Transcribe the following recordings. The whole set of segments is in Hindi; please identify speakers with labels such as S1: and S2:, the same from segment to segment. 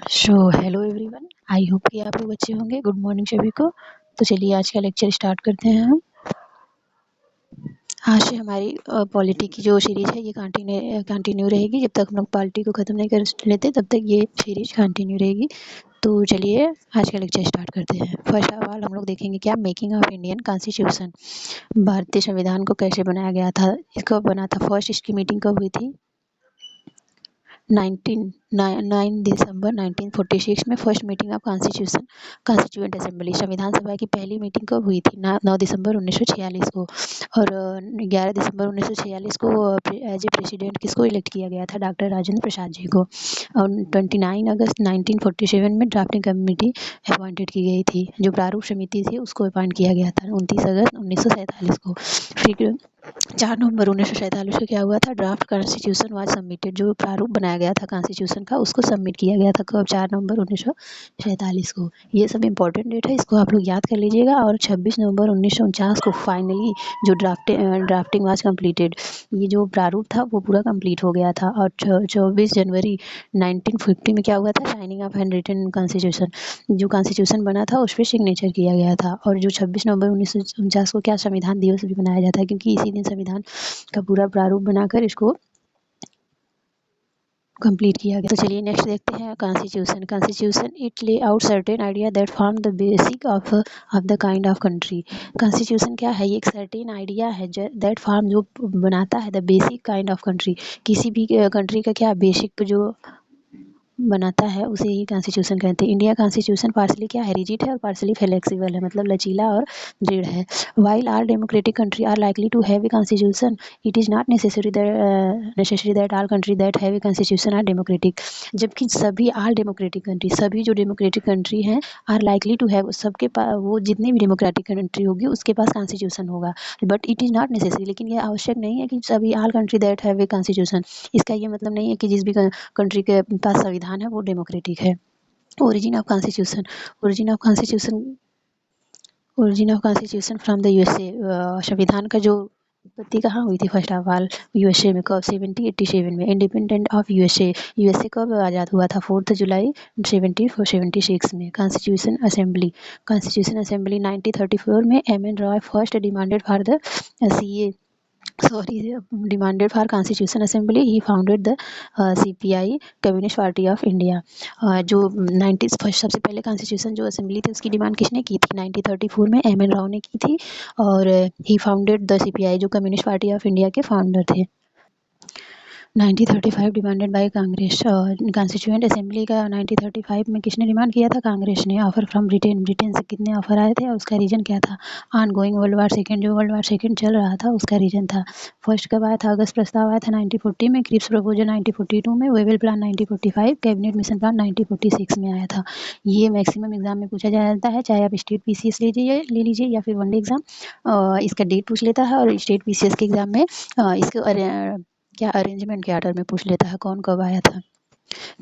S1: हेलो एवरीवन, आई होप कि आप लोग अच्छे होंगे। गुड मॉर्निंग सभी को। तो चलिए आज का लेक्चर स्टार्ट करते हैं हम। आज से हमारी पॉलिटी की जो सीरीज है ये कंटिन्यू रहेगी। जब तक हम लोग पॉलिटी को ख़त्म नहीं कर लेते तब तक ये सीरीज कंटिन्यू रहेगी। तो चलिए आज का लेक्चर स्टार्ट करते हैं। फर्स्ट ऑफ ऑल हम लोग देखेंगे क्या मेकिंग ऑफ इंडियन कॉन्स्टिट्यूशन, भारतीय संविधान को कैसे बनाया गया था, कब बना था, फर्स्ट इसकी मीटिंग कब हुई थी। 9 दिसंबर 1946 में first meeting of constituent assembly, संविधान सभा की पहली मीटिंग कब हुई थी? 9 दिसंबर 1946 को। और 11 दिसंबर 1946 को एज ए प्रेसिडेंट किसको इलेक्ट किया गया था? डॉक्टर राजेंद्र प्रसाद जी को। और 29 अगस्त 1947 में ड्राफ्टिंग कमेटी अपॉइंटेड की गई थी। जो प्रारूप समिति थी उसको अपॉइंट किया गया था 29 अगस्त 1947 को। फिर 4 नवंबर 1947 को क्या हुआ था? Draft constitution was submitted. जो प्रारूप बनाया गया था कॉन्स्टिट्यूशन का उसको सबमिट किया गया था कब? 4 नवंबर 1947 को। ये सब इंपॉर्टेंट डेट है, इसको आप लोग याद कर लीजिएगा। और 26 नवंबर 1949 को फाइनली जो ड्राफ्टिंग वाज कंप्लीटेड, ये जो प्रारूप था वो पूरा कंप्लीट हो गया था। और 24 जनवरी 1950 में क्या हुआ था? Signing of hand written constitution, जो कॉन्स्टिट्यूशन बना था उस पर सिग्नेचर किया गया था। और जो 26 नवंबर 1949 को क्या संविधान दिवस भी मनाया जाता है, क्योंकि इसी दिन संविधान का पूरा प्रारूप बनाकर इसको कंप्लीट किया गया। तो चलिए नेक्स्ट देखते हैं कॉन्स्टिट्यूशन इट ले out certain idea that form the basic of the kind of country. Constitution क्या है? ये एक सर्टेन आइडिया है दैट फॉर्म, जो बनाता है the basic kind of country, किसी भी कंट्री का क्या बेसिक जो बनाता है उसे ही कॉन्स्टिट्यूशन कहते हैं। इंडिया कॉन्स्टिट्यूशन पार्सली क्या है? रिजिड है और पार्सली फ्लेक्सिबल है, मतलब लचीला और दृढ़ है। While all democratic country are likely to have a constitution, it is not necessary that all country that have a constitution are democratic. जबकि सभी आल डेमोक्रेटिक कंट्री, सभी जो डेमोक्रेटिक कंट्री हैं, आर लाइकली टू हैव, सबके पास, वो जितनी भी डेमोक्रेटिक कंट्री होगी उसके पास कॉन्स्टिट्यूशन होगा। But it is not necessary, लेकिन ये आवश्यक नहीं है कि सभी all country that have a constitution. इसका ये मतलब नहीं है कि जिस भी कंट्री के पास संविधान है वो डेमोक्रेटिक है। Origin of constitution, origin of constitution origin of constitution from the USA. संविधान का जो उत्पत्ति कहाँ हुई थी? फर्स्ट ऑफ ऑल यूएसए में। कब? 1787 में। इंडिपेंडेंट ऑफ यूएसए, यूएसए कब आज़ाद हुआ था? 4 जुलाई 1776 में। कॉन्स्टिट्यूशन असेंबली, कॉन्स्टिट्यूशन असेंबली 1934 में M N Roy first demanded for the demanded for Constitution Assembly. He founded the CPI, Communist Party of India. जो 90 फर्स्ट सबसे पहले कॉन्स्टिट्यूशन जो असेंबली थी उसकी डिमांड किसने की थी? 1934 में एम एन राव ने की थी। और ही फाउंडेड द CPI, जो कम्युनिस्ट पार्टी ऑफ इंडिया के फाउंडर थे। 1935 demanded by Congress. Constituent assembly का 1935 में किसने डिमांड किया था? कांग्रेस ने। ऑफर फ्रॉम ब्रिटेन, ब्रिटेन से कितने ऑफर आए थे और उसका रीजन क्या था? On going world war second, जो वर्ल्ड वार सेकेंड चल रहा था उसका रीजन था। फर्स्ट कब आया था? अगस्त प्रस्ताव आया था 1940 में, क्रिप्स प्रपोजल 1942 में, वेबल प्लान 1945, कैबिनेट मिशन प्लान 1946 में आया था। ये मैक्सिमम एग्जाम में पूछा जाता है, चाहे आप स्टेट PCS ले लीजिए या फिर वनडे एग्जाम। इसका डेट पूछ लेता है। और स्टेट PCS के एग्जाम में इसको क्या अरेंजमेंट के आर्डर में पूछ लेता है कौन कब आया था।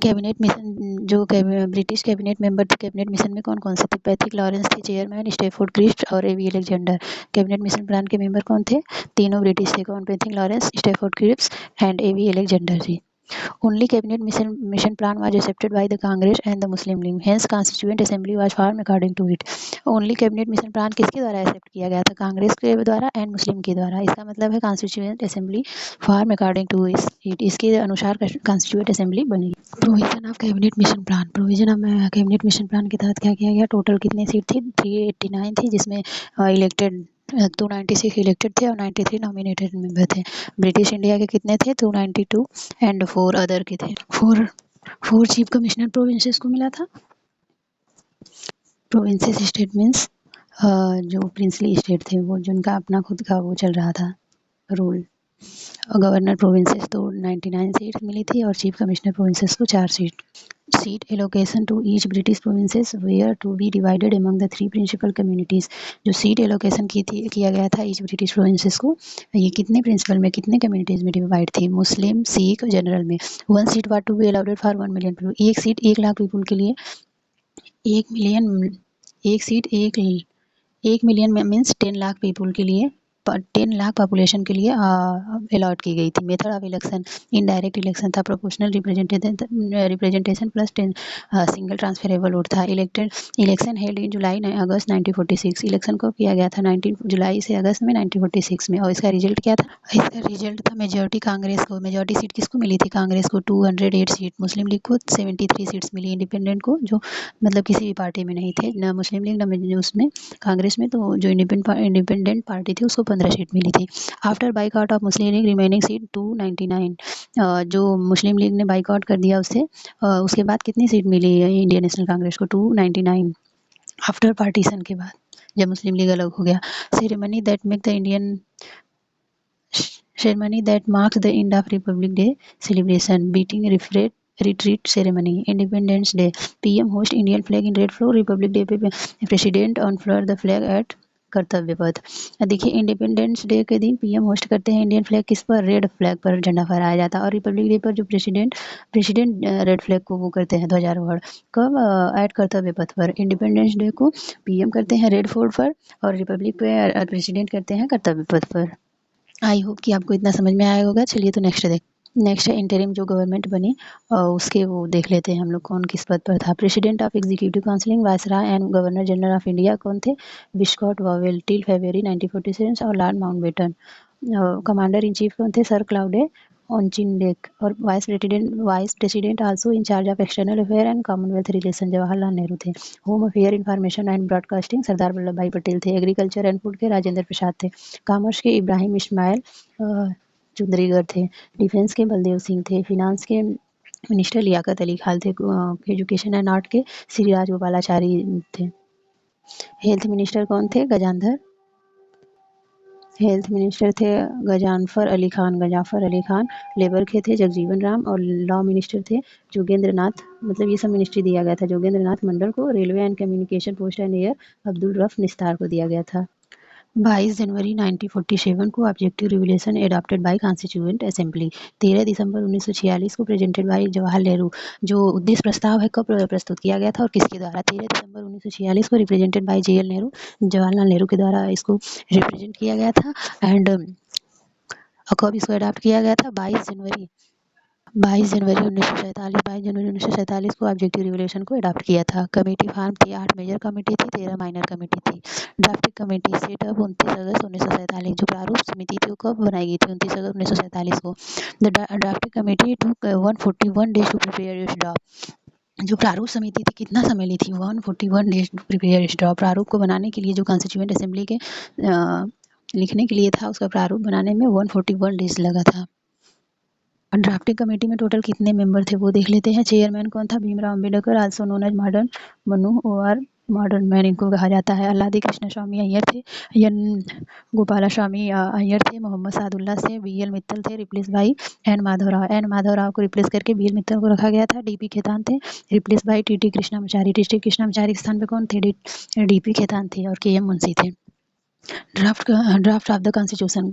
S1: कैबिनेट मिशन, जो ब्रिटिश कैबिनेट मेंबर थे कैबिनेट मिशन में कौन कौन से थे? पैट्रिक लॉरेंस थे चेयरमैन, स्टैफोर्ड क्रिप्स और A V Alexander. Cabinet mission plan के मेंबर कौन थे? तीनों ब्रिटिश थे। कौन? Patrick Lawrence, Stafford Cripps and A V Alexander ji. Only cabinet mission plan was accepted by the Congress and the Muslim League. Hence, Constituent Assembly was formed according to it. Only cabinet mission plan किसके द्वारा एक्सेप्ट किया गया था? कांग्रेस के द्वारा एंड मुस्लिम के द्वारा। इसका मतलब है constituent assembly form according to it, इसके अनुसार कॉन्स्टिट्यूएंट असेंबली बनेगी। Provision of cabinet mission plan, provision of cabinet mission plan के तहत क्या किया गया? टोटल कितनी सीट थी? 389 थी, जिसमें इलेक्टेड 296 इलेक्टेड थे और 93 नॉमिनेटेड मेंबर थे। ब्रिटिश इंडिया के कितने थे? 292 एंड 4 अदर के थे। फोर चीफ कमिश्नर प्रोविंसेस को मिला था। प्रोविंसेस स्टेट मीन्स जो प्रिंसली स्टेट थे, वो जिनका अपना खुद का वो चल रहा था रूल। गवर्नर प्रोविंसेस तो 99 सीट मिली थी और चीफ कमिश्नर प्रोविंसेस को 4 seat. Seat allocation to each British provinces were to be divided among the 3 principal communities. जो सीट एलोकेशन किया गया था ईच ब्रिटिश प्रोविंसेस को, ये कितने प्रिंसिपल में, कितने कम्युनिटीज़ में डिवाइड थी? मुस्लिम, सिख, जनरल में। 1 seat what to be allotted for 1 million people. एक सीट 1 लाख पीपल के लिए, 1 मिलियन, एक सीट 1 मिलियन में मीन्स 10 लाख पीपल के लिए 10 लाख पॉपुलेशन के लिए अलॉट की गई थी। Method of election indirect election था। Proportional representation plus 10 single transferable vote था। Election held in July August 1946। Election को किया गया था 19 जुलाई से अगस्त में 1946 में। और इसका रिजल्ट क्या था? इसका रिजल्ट था मेजॉरिटी कांग्रेस को। मेजॉरिटी सीट किसको मिली थी? कांग्रेस को 208 सीट, मुस्लिम लीग को 73 सीट्स मिली, इंडिपेंडेंट को जो मतलब किसी भी पार्टी में नहीं थे, ना मुस्लिम लीग ना उसमें कांग्रेस में, तो जो इंडिपेंडेंट पार्टी थी उसको 15 सीट मिली थी। After boycott of Muslim league remaining seat 299। जो मुस्लिम लीग ने बाइकआउट कर दिया उसके बाद कितनी सीट मिली इंडियन नेशनल कांग्रेस को? 299 आफ्टर पार्टीशन के बाद, जब मुस्लिम लीग अलग हो गया। Ceremony that marks the end of Republic Day celebration, beating retreat ceremony, Independence Day, PM host Indian flag in red floor, Republic Day पे President unfurl the flag at कर्तव्य पथ। देखिए, इंडिपेंडेंस डे के दिन पीएम होस्ट करते हैं इंडियन फ्लैग किस पर? रेड फ्लैग पर झंडा फहराया जाता है। और रिपब्लिक डे पर जो प्रेसिडेंट रेड फ्लैग को वो करते हैं ध्वजारोहण कब? एट कर्तव्य पथ पर। इंडिपेंडेंस डे को पीएम करते हैं रेड फोर्ट पर और रिपब्लिक पे प्रेसिडेंट करते हैं कर्तव्य पथ पर। आई होप कि आपको इतना समझ में आया होगा। चलिए तो नेक्स्ट है इंटरिम जो गवर्नमेंट बनी और उसके वो देख लेते हैं हम लोग कौन किस पद पर था। President of executive counselling viceroy and governor general of India कौन थे? विस्कॉट वावेल टिल फरवरी 1947 और lord Mountbatten. Commander in chief कौन थे? Sir Claude Auchinleck. और vice president also in charge of external affair and commonwealth relation Jawaharlal Nehru थे। Home affair information and broadcasting Sardar Vallabh Bhai Patel थे। एग्रीकल्चर एंड फूड के राजेंद्र प्रसाद थे। कॉमर्स के इब्राहिम इस्माइल चुंदरीगढ़ थे। डिफेंस के बलदेव सिंह थे। फिनांस के मिनिस्टर लियाकत अली खान थे। एजुकेशन एंड आर्ट के श्री राजगोपालाचारी थे। हेल्थ मिनिस्टर कौन थे? हेल्थ मिनिस्टर थे गजानफर अली खान। लेबर के थे जगजीवन राम। और लॉ मिनिस्टर थे जोगेंद्र नाथ, मतलब ये सब मिनिस्ट्री दिया गया था जोगेंद्र नाथ मंडल को। Railway and communication post and air Abdul rough निस्तार को दिया गया था। 22 जनवरी 1947 को objective revolution adopted by constituent assembly. 13 दिसंबर 1946 को प्रेजेंटेड बाय जवाहरलाल नेहरू। जो उद्देश्य प्रस्ताव है कब प्रस्तुत किया गया था और किसके द्वारा? 13 दिसंबर 1946 को represented by JL Nehru, Jawaharlal Nehru के द्वारा इसको रिप्रेजेंट किया गया था। एंड कब इसको अडॉप्ट किया गया था? 22 जनवरी 1947 को ऑब्जेक्टिव रिवोल्यूशन को अडॉप्ट किया था। कमेटी फॉर्म थी, 8 मेजर कमेटी थी, 13 माइनर कमेटी थी। ड्राफ्टिंग कमेटी सेटअप 29 अगस्त 1947। जो प्रारूप समिति थी वो कब बनाई गई थी? 29 अगस्त 1947 को। The drafting committee took 141 days to prepare its draft. जो प्रारूप समिति थी कितना समय ली थी? 141 days to prepare its draft. प्रारूप को बनाने के लिए जो कॉन्स्टिट्यूएंट असेंबली के लिखने के लिए था उसका प्रारूप बनाने में 141 डेज लगा था। ड्राफ्टिंग कमेटी में टोटल कितने मेंबर थे वो देख लेते हैं। चेयरमैन कौन था? Bhimrao Ambedkar, also known as modern Manu और मॉडर्न मैन इनको कहा जाता है। अल्लादी कृष्ण स्वामी अय्यर थे। एन गोपाला स्वामी अय्यर थे। मोहम्मद सादुल्ला से बीएल मित्तल थे, रिप्लेस बाई एन माधवराव को रिप्लेस करके बीएल मित्तल को रखा गया था। डीपी खेतान थे, रिप्लेस बाई टीटी कृष्णामाचारी के स्थान पे कौन थे? डीपी खेतान थे। और के एम मुंशी थे। Draft of the Constitution.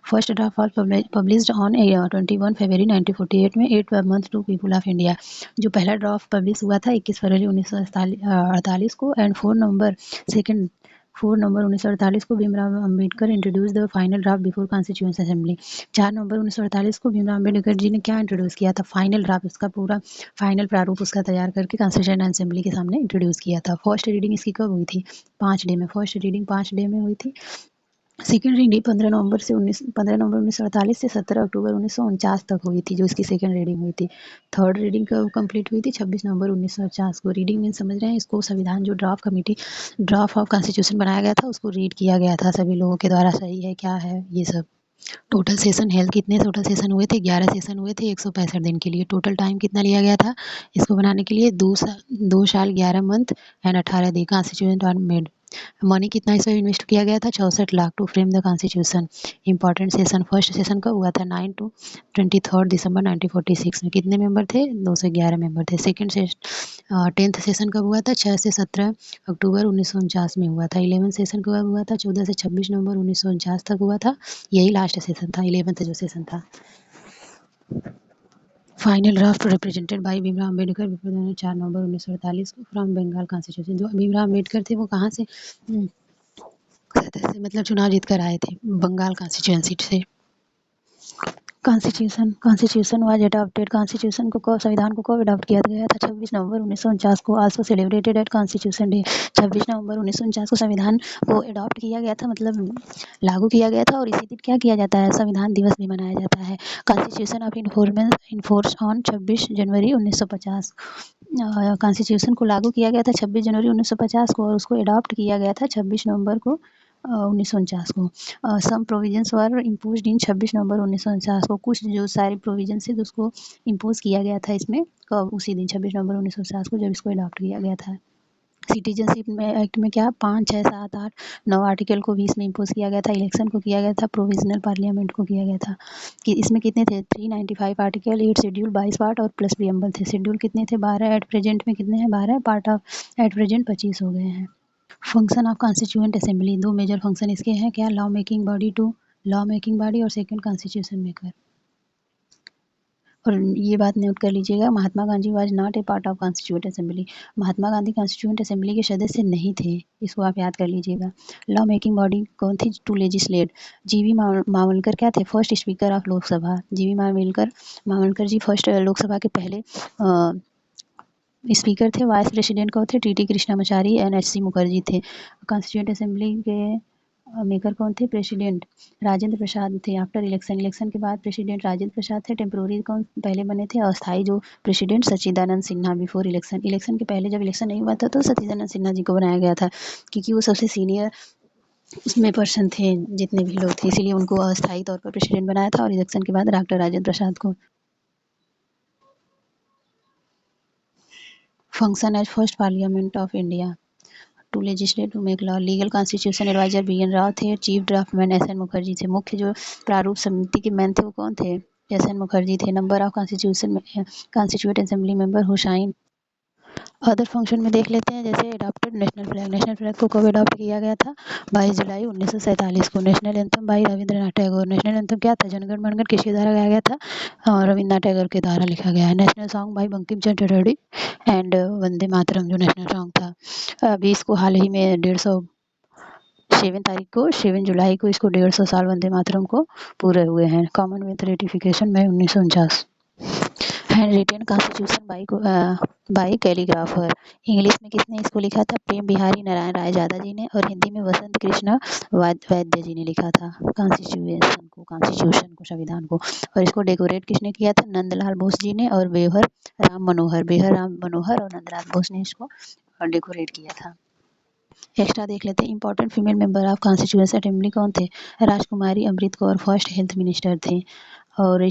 S1: First draft was published on 21 फरवरी 1948 में 8 month to people of India. जो पहला ड्राफ्ट पब्लिश हुआ था 21 फरवरी 1948 को एंड 4 नवंबर 1948 को Bhimrao Ambedkar introduce the final draft before constituent assembly. 4 नवंबर 1948 को भीमराव अंबेडकर जी ने क्या इंट्रोड्यूस किया था? फाइनल ड्राफ्ट, उसका पूरा फाइनल प्रारूप उसका तैयार करके कॉन्स्टिट्यूएंट असेंबली के सामने इंट्रोड्यूस किया था। फर्स्ट रीडिंग इसकी कब हुई थी? 5 डे में। फर्स्ट रीडिंग 5 डे में हुई थी। सेकेंड रीडिंग 15 नवंबर 1948 से 17 अक्टूबर 1949 तक हुई थी, जो इसकी सेकेंड रीडिंग हुई थी। थर्ड रीडिंग कब कंप्लीट हुई थी? 26 नवंबर 1949 को। रीडिंग मीन समझ रहे हैं इसको? संविधान जो ड्राफ्ट ऑफ कॉन्स्टिट्यूशन बनाया गया था उसको रीड किया गया था सभी लोगों के द्वारा, सही है क्या है ये सब। टोटल सेशन हेल्थ कितने टोटल सेशन हुए थे? 11 सेशन हुए थे 165 दिन के लिए। टोटल टाइम कितना लिया गया था इसको बनाने के लिए? 2 साल 11 मंथ एंड 18 दिन। Constitution are made. मनी कितना इसमें इन्वेस्ट किया गया था? 64 lakh to frame the constitution. Important session first session कब हुआ था? 9 to 23 दिसंबर 1946 में। कितने मेंबर थे? 211 मेंबर थे। सेकेंड सेशन 10th सेशन कब हुआ था? 6 से 17 अक्टूबर 1949 में हुआ था। 11th सेशन कब हुआ था? 14 से 26 नवंबर 1949 तक हुआ था। यही लास्ट सेशन था, 11th जो सेशन था। Final draft represented by Bhimrao Ambedkar 4 नवंबर 1948 को फ्रॉम बंगाल कॉन्स्टिट्यूशन। जो भीमराव अम्बेडकर थे वो कहाँ से फतह से मतलब चुनाव जीत कर आए थे बंगाल कॉन्स्टिट्यूएंसी से। Constitution was adopted. कॉन्स्टिट्यूशन को संविधान को कब अडॉप्ट किया गया था? 26 नवंबर 1949 को। Also celebrated at constitution day. 26 नवंबर 1949 को संविधान को अडॉप्ट किया गया था, मतलब लागू किया गया था, और इसी दिन क्या किया जाता है? संविधान दिवस भी मनाया जाता है। Constitution of enforce on 26 January 1950। Constitution को लागू किया गया था 26 जनवरी 1950 को, और उसको अडॉप्ट किया गया था 26 नवंबर को 1949 को। सम प्रोविजंस वर इम्पोज्ड इन 26 नवंबर 1949 को। कुछ जो सारी प्रोविजंस है उसको इम्पोज किया गया था इसमें कब? उसी दिन 26 नवंबर 1949 को, जब इसको अडॉप्ट किया गया था। सिटीजनशिप में एक्ट में क्या 5, 6, 7, 8, 9 आर्टिकल को भी इसमें इम्पोज किया गया था। इलेक्शन को किया गया था, प्रोविजनल पार्लियामेंट को किया गया था। कि इसमें कितने थे? 395 आर्टिकल, 8 शेड्यूल, 22 पार्ट और प्लस प्रीएम्बल थे। शेड्यूल कितने थे? 12। एट प्रेजेंट में कितने हैं? 12। पार्ट ऑफ एट प्रेजेंट 25 हो गए हैं। Function of constituent assembly. 2 major function इसके हैं क्या? Law making body to law making body, और सेकंड कॉन्स्टिट्यूशन मेकर। और ये बात नोट कर लीजिएगा, Mahatma Gandhi was not a part of constituent assembly. Mahatma Gandhi constituent assembly के सदस्य नहीं थे, इसको आप याद कर लीजिएगा। लॉ मेकिंग बॉडी कौन थी? To legislate. जीवी मावलकर क्या थे? First speaker of Lok Sabha. G V Mavlankar ji first Lok Sabha के पहले स्पीकर थे। वाइस प्रेसिडेंट कौन थे? TT Krishnamachari and H C Mukherjee थे। कॉन्स्टिट्यूएंट असेंबली के मेकर कौन थे? प्रेसिडेंट राजेंद्र प्रसाद थे। आफ्टर इलेक्शन के बाद प्रेसिडेंट राजेंद्र प्रसाद थे। टेम्पोररी कौन पहले बने थे? अस्थाई जो प्रेसिडेंट सच्चिदानंद सिन्हा। बिफोर इलेक्शन के पहले जब इलेक्शन नहीं हुआ था तो सच्चिदानंद सिन्हा जी को बनाया गया था, क्योंकि वो सबसे सीनियर उसमें पर्सन थे जितने भी लोग थे, इसीलिए उनको अस्थायी तौर पर प्रेसिडेंट बनाया था। और इलेक्शन के बाद डॉक्टर राजेंद्र प्रसाद को। Function as first parliament of India to legislate to make law. Legal constitution adviser BN Rao थे। चीफ ड्राफ्टमैन SN मुखर्जी थे। मुख्य जो प्रारूप समिति के मैन थे वो कौन थे? SN मुखर्जी थे। Number of constituent assembly member Hussain. Other function में देख लेते हैं, जैसे adopted national flag. National flag को कब अडॉप्ट किया गया था? 22 जुलाई 1947 को। National anthem by Rabindranath Tagore. National anthem क्या था? जनगण मनगण किसके द्वारा गाया गया था? रविंद्रनाथ टैगोर के द्वारा लिखा गया है। National song by Bankim Chandra Chatterjee and Vande Mataram जो नेशनल सॉन्ग था। अभी इसको हाल ही में 7 जुलाई को इसको 150 साल वंदे मातरम को पूरे हुए हैं। कॉमनवेल्थ रेटिफिकेशन में 1949। Hand retain constitution by calligrapher. English में किसने इसको लिखा था? प्रेम बिहारी नारायण राय यादव जी ने, और हिंदी में वसंत कृष्ण वैद्य जी ने लिखा था कॉन्स्टिट्यूशन को, संविधान को। और इसको डेकोरेट किसने किया था? नंदलाल बोस जी ने और बेहर राम मनोहर और नंदलाल बोस ने इसको डेकोरेट किया था। एक्स्ट्रा देख लेते हैं। Important female member of constituency assembly कौन थे? Rajkumari Amrit Kaur first health minister थे। और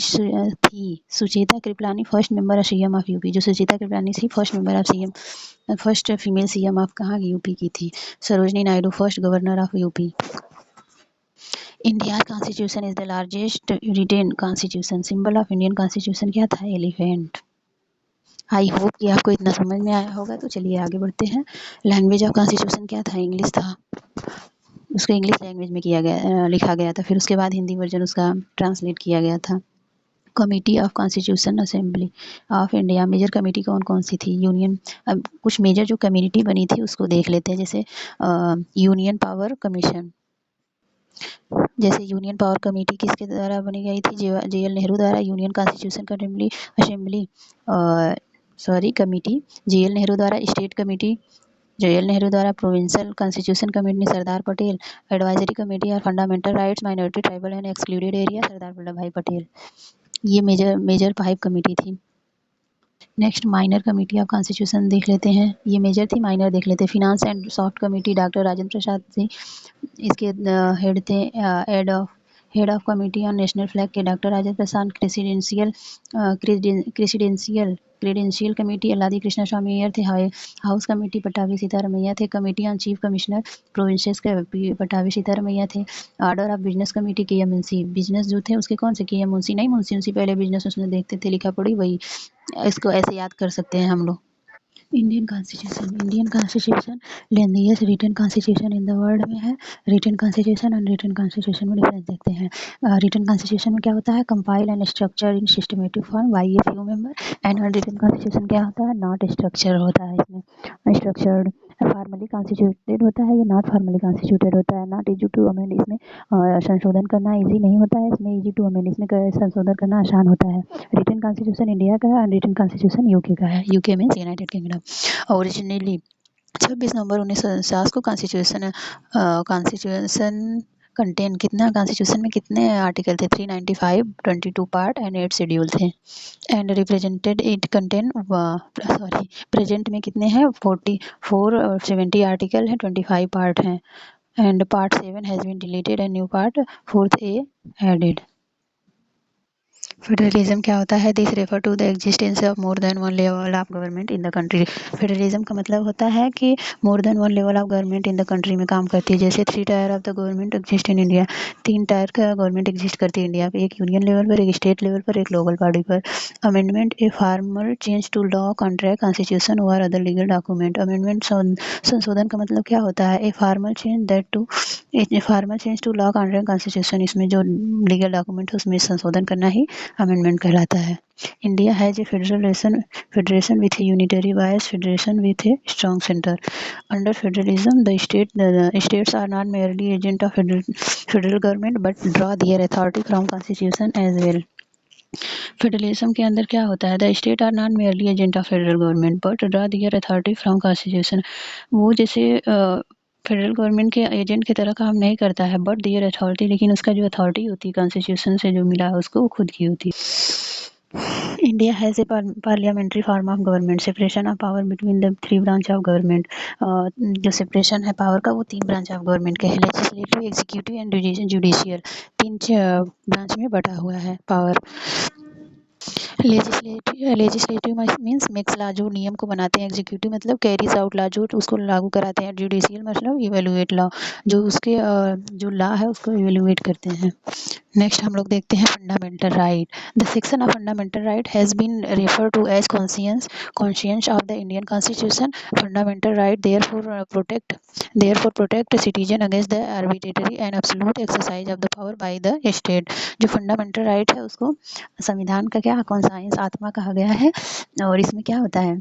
S1: थी Sucheta Kripalani first member of CM of UP. जो सुचेता कृपलानी थी first member of CM, first female CM of कहाँ की? यूपी की थी। Sarojini Naidu first governor of UP. India constitution is the largest written constitution. Symbol of Indian constitution क्या था? एलिफेंट। आई होप कि आपको इतना समझ में आया होगा। तो चलिए आगे बढ़ते हैं। लैंग्वेज ऑफ कॉन्स्टिट्यूशन क्या था? इंग्लिश था। उसको इंग्लिश लैंग्वेज में लिखा गया था। फिर उसके बाद हिंदी वर्जन उसका ट्रांसलेट किया गया था। Committee of constitution assembly of India. Major committee कौन कौन सी थी? यूनियन। अब कुछ मेजर जो कम्युनिटी बनी थी उसको देख लेते हैं, जैसे यूनियन पावर कमीशन। जैसे यूनियन पावर कमेटी किसके द्वारा बनी गई थी? JL नेहरू द्वारा। Union constitution assembly committee JL Nehru द्वारा। स्टेट कमेटी JL नेहरू द्वारा। Provincial constitution committee Sardar Patel. Advisory committee और fundamental rights minority tribal and excluded area Sardar Vallabh Bhai Patel. ये मेजर 5 कमेटी थी। Next minor committee of constitution देख लेते हैं। ये मेजर थी, माइनर देख लेते हैं। फिनांस एंड सॉफ्ट कमेटी डॉक्टर राजेंद्र प्रसाद थी, इसके हेड थे। Head of committee on national flag के doctor Rajendra Prasad. Credential committee Alladi Krishna Swami Ayyar थे। हाउस कमेटी पटाभी सीतारमैया थे। Committee on chief commissioner provinces के पटाभी सीतारमैया थे। Order of business committee KM Munshi. Business जो थे उसके कौन से? KM मुंशी नहीं, मुंशी पहले बिजनेस उसमें देखते थे, लिखा पढ़ी वही। इसको ऐसे याद कर सकते हैं हम लोग। Indian constitution lengthiest written constitution in the world में है। रिटन कॉन्स्टिट्यूशन और रिटन कॉन्स्टिट्यूशन में डिफरेंस देखते हैं। रिटन कॉन्स्टिट्यूशन में क्या होता है? Compile and structure in systematic form by a few member. And unwritten constitution क्या होता है? नॉट स्ट्रक्चर होता है, इसमें स्ट्रक्चर्ड फार्मली कॉन्स्टिट्यूटेड होता है या नॉट फार्मली कॉन्स्टिट्यूटेड होता है। नॉट इजी टू अमेंड, इसमें संशोधन करना इजी नहीं होता है, इसमें इजी टू अमेंड, इसमें संशोधन करना आसान होता है। रिटन कॉन्स्टिट्यूशन इंडिया का है, अनरिटन कॉन्स्टिट्यूशन यूके का है। UK means United kingdom. Originally 26 नवंबर 1949 को कॉन्स्टिट्यूशन कंटेन कितना, कॉन्स्टिट्यूशन में कितने आर्टिकल थे? 395, 22 पार्ट एंड 8 शेड्यूल थे। And represented it contain present में कितने हैं? 44 और 70 आर्टिकल हैं, 25 पार्ट हैं। And part 7 has been deleted and new part 4th A added. Federalism क्या होता है? This refer to the existence of more than one level of government in the country. Federalism का मतलब होता है कि more than one level of government in the country में काम करती है। जैसे 3 tier of the government exist in India, 3 tier का गवर्नमेंट एग्जिस्ट करती है इंडिया पे, एक यूनियन लेवल पर, एक स्टेट लेवल पर, एक लोकल बॉडी पर। Amendment a formal change to law, contract, constitution और अदर लीगल डॉक्यूमेंट। अमेंडमेंट संशोधन का मतलब क्या होता है? A formal change to law, contract, constitution, इसमें जो लीगल डॉक्यूमेंट है उसमें संशोधन करना ही अमेंडमेंट कहलाता है। India has a federation with a unitary wise federation with a strong centre. Under federalism the states are not merely agent of federal government but draw their authority from constitution as well. Federalism के अंदर क्या होता है? The state are not merely agent of federal government but draw their authority from constitution. वो जैसे फेडरल गवर्नमेंट के एजेंट की तरह काम नहीं करता है, बट देयर अथॉरिटी, लेकिन उसका जो अथॉरिटी होती है कॉन्स्टिट्यूशन से जो मिला है उसको, वो खुद की होती है। India has a parliamentary form of government. Separation of power between the 3 branch of government. जो सेपरेशन है पावर का वो 3 ब्रांच ऑफ गवर्नमेंट के हैं, legislative, executive and judicial. 3 branch में बटा हुआ है power. Legislative means makes law, जो नियम को बनाते हैं। एग्जीक्यूटिव मतलब कैरीज आउट लॉ, जो उसको लागू कराते हैं। जुडिशियल मतलब इवेलुएट लॉ, जो उसके जो लॉ है उसको इवेलुएट करते हैं। नेक्स्ट हम लोग देखते हैं fundamental right. The section of fundamental right has been refer to as conscious of the Indian constitution. Fundamental right therefore protect citizen against the arbitrary and absolute exercise of the power by the state। जो फंडामेंटल राइट है उसको संविधान का क्या कॉन्साइंस आत्मा कहा गया है। और इसमें क्या होता है?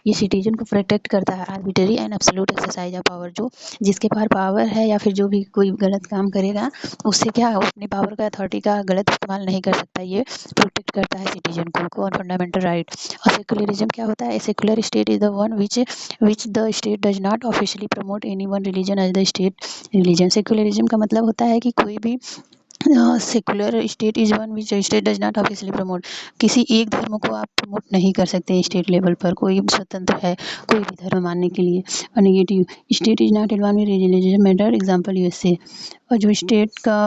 S1: ये सिटीजन को प्रोटेक्ट करता है। Arbitrary and absolute exercise of power, जो जिसके पास पावर है या फिर जो भी कोई गलत काम करेगा उससे क्या अपनी पावर का अथॉरिटी का गलत इस्तेमाल नहीं कर सकता। ये प्रोटेक्ट करता है सिटीजन को और फंडामेंटल राइट। और सेकुलरिज्म क्या होता है? Secular state is the one which the state does not officially promote any one religion as the state religion. Secularism का मतलब होता है कि कोई भी secular state is one which state does not officially promote, किसी एक धर्म को आप प्रमोट नहीं कर सकते स्टेट लेवल पर। कोई स्वतंत्र है कोई भी धर्म मानने के लिए। और negative state is not involve in religious matter, example USA. और जो स्टेट का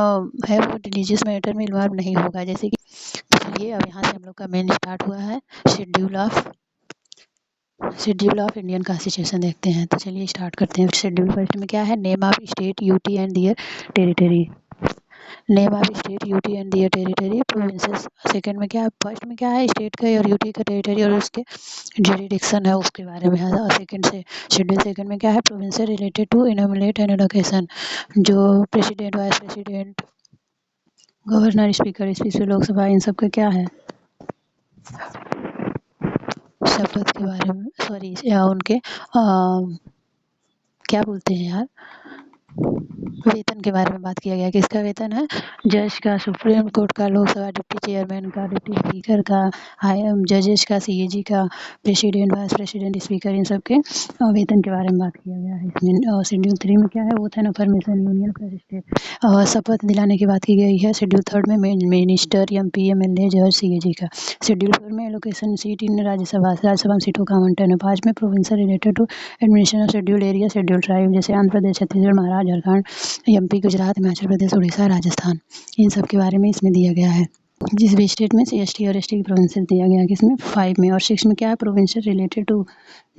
S1: है वो रिलीजियस मैटर में इन्वॉल्व नहीं होगा, जैसे कि। तो चलिए अब यहाँ से हम लोग का मेन स्टार्ट हुआ है। शेड्यूल ऑफ इंडियन कॉन्स्टिट्यूशन देखते हैं। तो चलिए स्टार्ट करते हैं। शेड्यूल फर्स्ट में क्या है? Name of state, UT and their territory. Name of state, UT and their territory, provinces. Second में क्या है? फर्स्ट में क्या है? स्टेट का और यूटी का टेरिटरी और उसके जुरिडिक्शन है उसके बारे में है। और सेकंड से शेड्यूल सेकंड में क्या है? Provinces related to innominate and allocation, जो president, vice president, governor, speaker, speaker Lok Sabha, इन सब का क्या है? शपथ के बारे में, सॉरी या उनके क्या बोलते हैं यार, वेतन के बारे में बात किया गया। किसका वेतन है? जज का, सुप्रीम कोर्ट का, लोकसभा डिप्टी चेयरमैन का, डिप्टी स्पीकर का, जजेस का, सीएजी का, प्रेसिडेंट, वाइस प्रेसिडेंट, स्पीकर, इन सब के वेतन के बारे में बात किया गया है इसमें। और शेड्यूल 3 में क्या है? Oath and affirmation, union plus state, शपथ दिलाने की बात की गई है। शेड्यूल 3 में मिनिस्टर, एमपी, एमएलए, जज, सीएजी का। शेड्यूल 4 में एलोकेशन सीट इन राज्यसभा सीटों का आवंटन है। 5 में province related to administration of schedule area, schedule tribe, जैसे आंध्र प्रदेश, छत्तीसगढ़, महाराष्ट्र, झारखंड, एमपी, गुजरात, हिमाचल प्रदेश, उड़ीसा, राजस्थान, इन सब के बारे में इसमें दिया गया है। जिस भी स्टेट में एसटी और एसटी की प्रोविंसेस दिया गया है किसमें? 5 में। और 6 में क्या है? प्रोविंसेस रिलेटेड टू,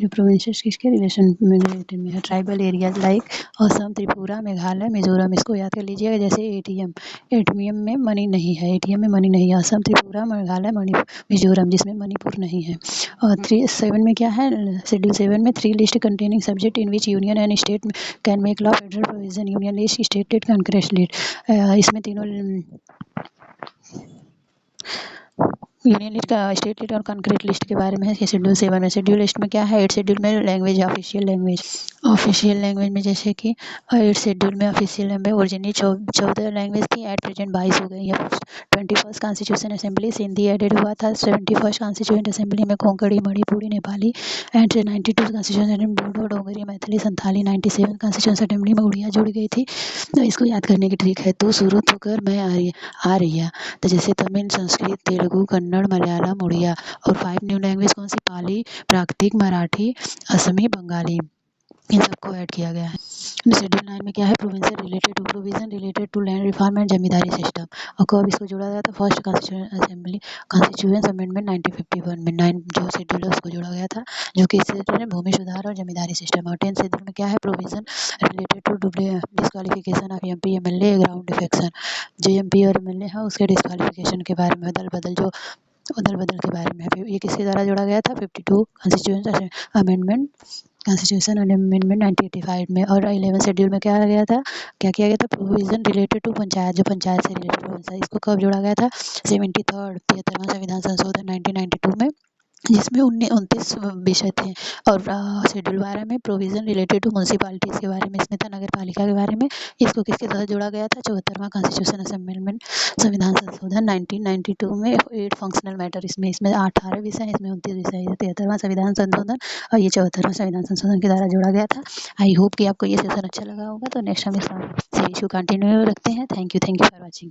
S1: जो प्रोविंसेस किसके रिलेशन में रिलेटेड में है? Tribal areas like Assam, Tripura, Meghalaya, Mizoram. इसको याद कर लीजिएगा। जैसे एटीएम में मनी नहीं है, एटीएम में मनी नहीं है। असम, त्रिपुरा, मेघालय, मिजोरम, जिसमें मणिपुर नहीं है। और 7 में क्या है? शेड्यूल 7 में 3 list containing subject in which union and state can make law, federal provision, union list, state concurrence list. इसमें तीनों यूनियन लिस्ट का स्टेट लिस्ट और कॉन्क्रीट लिस्ट के बारे में है कि शेड्यूल 7 में शेड्यूल लिस्ट में क्या है। 8 शेड्यूल में लैंग्वेज ऑफिशियल लैंग्वेज में जैसे कि 8 शेड्यूल में ऑफिशियल लैंग्वेज ओरिजिनली 14 लैंग्वेज थी, एट प्रेजेंट 22 हो गई है। 21st constitution assembly Sindhi added हुआ था। 71st कॉन्स्टिट्यूएंट असेंबली में Konkani, Manipuri, Nepali and 92 constitution Bodo, Dogri, Maithili, Santhali. 97 constitution assembly में उड़िया जुड़ गई थी। तो इसको याद करने की ट्रिक है, तू शुरू तो कर, मैं आ रही है। तो जैसे तमिल, संस्कृत, तेलुगु, कन्नड़, मलयालम, उड़िया। और 5 न्यू लैंग्वेज कौन सी? पाली, प्राकृतिक, मराठी, असमी, बंगाली, इन सबको ऐड किया गया है। शेड्यूल 9 में क्या है? Provincial related to provision related to land reform and zamindari system. और कब इसको जोड़ा गया था? First constitution assembly constitution amendment 1951 में 9 जो शेड्यूल है उसको जोड़ा गया था, जो कि इससे जो है भूमि सुधार और जमींदारी सिस्टम। और 10 शेड्यूल में क्या है? Provision related to disqualification of MP MLA ground defection. जो एमपी और एमएलए है उसके डिस्क्वालिफिकेशन के बारे में, अदल बदल के बारे में। फिर ये किसके द्वारा जोड़ा गया था? 52 कॉन्स्टिट्यूशन अमेंडमेंट कॉन्स्टिट्यूशन अमेंडमेंट 1985 में। और 11 शेड्यूल में क्या किया गया था? प्रोविजन रिलेटेड टू पंचायत, जो पंचायत से रिलेटेड हो, इसको कब जोड़ा गया था? 73वां संविधान संशोधन 1992 में, जिसमें 29 विषय थे। और शेड्यूल 12 में प्रोविजन रिलेटेड टू म्यूनसिपालिटीज़ के बारे में इसमें था, नगर पालिका के बारे में। इसको किसके तहत जोड़ा गया था? 74वां कॉन्स्टिट्यूशन अमेंडमेंट संविधान संशोधन 1992 में। 8 फंक्शनल मैटर, इसमें 18 विषय, इसमें 29 विषय है। 73वां संविधान संशोधन और ये 74वां संविधान संशोधन के द्वारा जोड़ा गया था। आई होप कि आपको ये सेशन अच्छा लगा होगा। तो नेक्स्ट हम इस इशू कंटिन्यू रखते हैं। Thank you for watching.